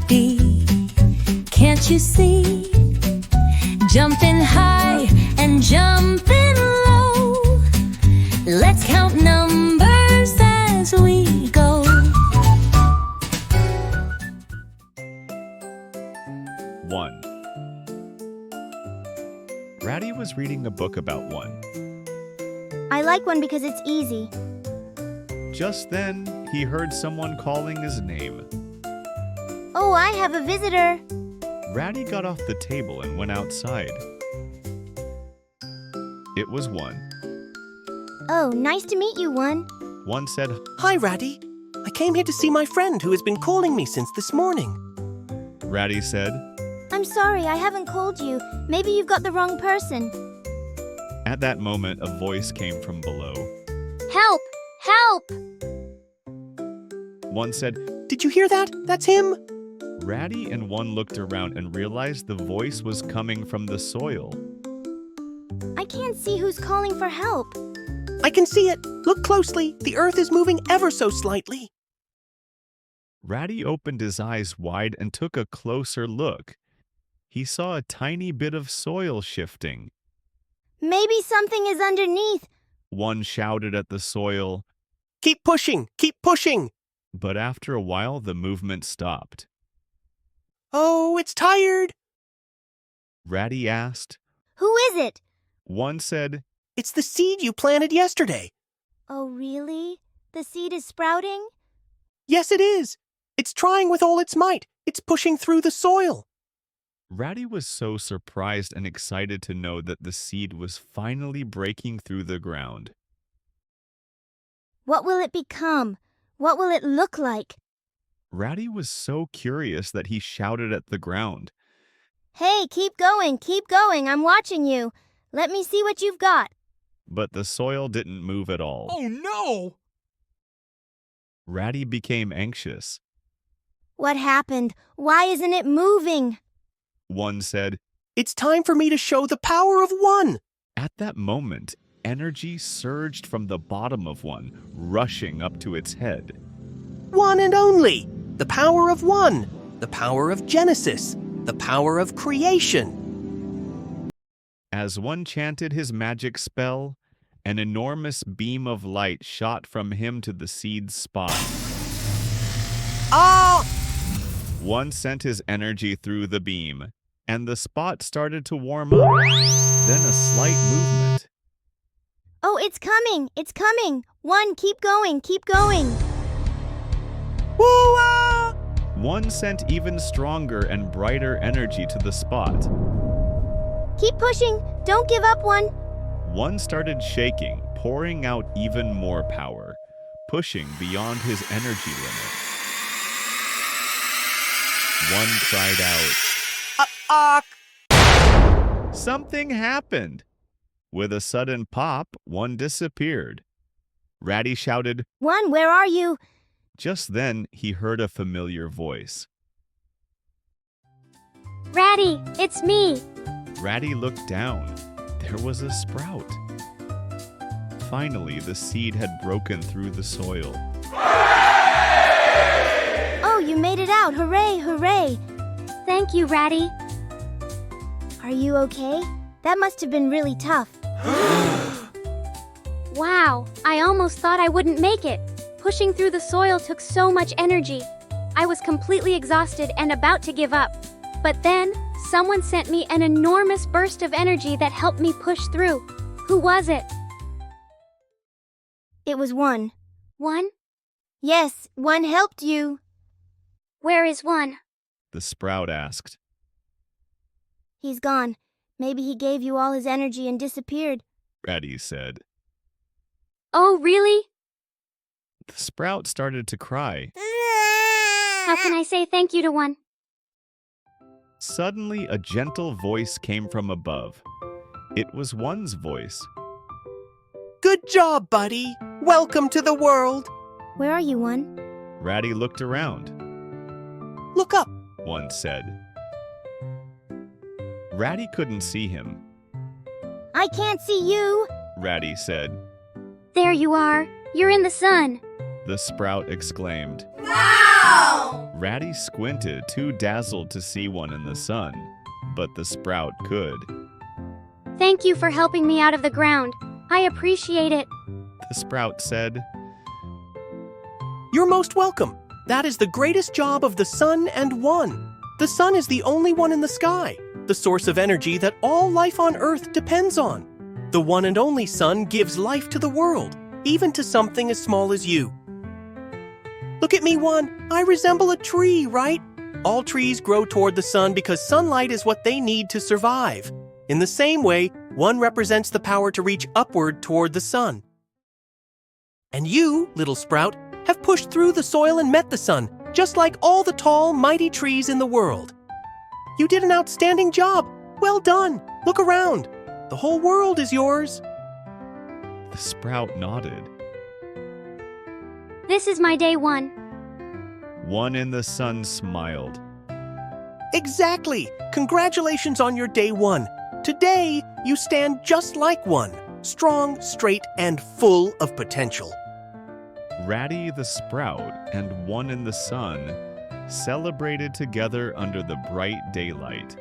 Raddie. Can't you see? Jumping high and jumping low. Let's count numbers as we go. 1. Raddie was reading a book about one. I like one because it's easy. Just then, he heard someone calling his name. Oh, I have a visitor. Raddie got off the table and went outside. It was One. Oh, nice to meet you, One. One said, Hi, Raddie. I came here to see my friend who has been calling me since this morning. Raddie said. I'm sorry, I haven't called you. Maybe you've got the wrong person. At that moment, a voice came from below. Help! Help! One said, Did you hear that? That's him. Raddie and One looked around and realized the voice was coming from the soil. I can't see who's calling for help. I can see it. Look closely. The earth is moving ever so slightly. Raddie opened his eyes wide and took a closer look. He saw a tiny bit of soil shifting. Maybe something is underneath. One shouted at the soil. Keep pushing. Keep pushing. But after a while, the movement stopped. Oh, it's tired. Raddie asked. Who is it? One said, It's the seed you planted yesterday. Oh, really? The seed is sprouting? Yes, it is. It's trying with all its might. It's pushing through the soil. Raddie was so surprised and excited to know that the seed was finally breaking through the ground. What will it become? What will it look like? Raddie was so curious that he shouted at the ground. Hey, keep going, I'm watching you. Let me see what you've got. But the soil didn't move at all. Oh no! Raddie became anxious. What happened? Why isn't it moving? One said, It's time for me to show the power of One. At that moment, energy surged from the bottom of One, rushing up to its head. One and only. The power of One. The power of Genesis. The power of creation. As One chanted his magic spell, an enormous beam of light shot from him to the seed's spot. Ah! One sent his energy through the beam, and the spot started to warm up. Then a slight movement. Oh, it's coming! It's coming! One, keep going! Woo-ah! One sent even stronger and brighter energy to the spot. Keep pushing! Don't give up, One! One started shaking, pouring out even more power, pushing beyond his energy limit. One cried out. Something happened. With a sudden pop, One disappeared. Raddie shouted, One, where are you? Just then, he heard a familiar voice. Raddie, it's me! Raddie looked down. There was a sprout. Finally, the seed had broken through the soil. Oh, you made it out! Hooray, hooray! Thank you, Raddie. Are you okay? That must have been really tough. Wow, I almost thought I wouldn't make it. Pushing through the soil took so much energy. I was completely exhausted and about to give up. But then, someone sent me an enormous burst of energy that helped me push through. Who was it? It was One. One? Yes, One helped you. Where is One? The sprout asked. He's gone. Maybe he gave you all his energy and disappeared. Raddie said. Oh, really? The sprout started to cry. How can I say thank you to One? Suddenly, a gentle voice came from above. It was One's voice. Good job, buddy. Welcome to the world. Where are you, One? Raddie looked around. Look up. One said. Raddie couldn't see him. I can't see you. Raddie said. There you are. You're in the sun. The sprout exclaimed. Wow! Raddie squinted, too dazzled to see one in the sun, but the sprout could. Thank you for helping me out of the ground. I appreciate it. The sprout said, You're most welcome. That is the greatest job of the sun and one. The sun is the only one in the sky, the source of energy that all life on Earth depends on. The one and only sun gives life to the world, even to something as small as you. Look at me, One. I resemble a tree, right? All trees grow toward the sun because sunlight is what they need to survive. In the same way, One represents the power to reach upward toward the sun. And you, little sprout, have pushed through the soil and met the sun, just like all the tall, mighty trees in the world. You did an outstanding job. Well done. Look around. The whole world is yours. The sprout nodded. This is my day 1. One in the sun smiled. Exactly. Congratulations on your day 1. Today, you stand just like One, strong, straight, and full of potential. Raddie the sprout and One in the sun celebrated together under the bright daylight.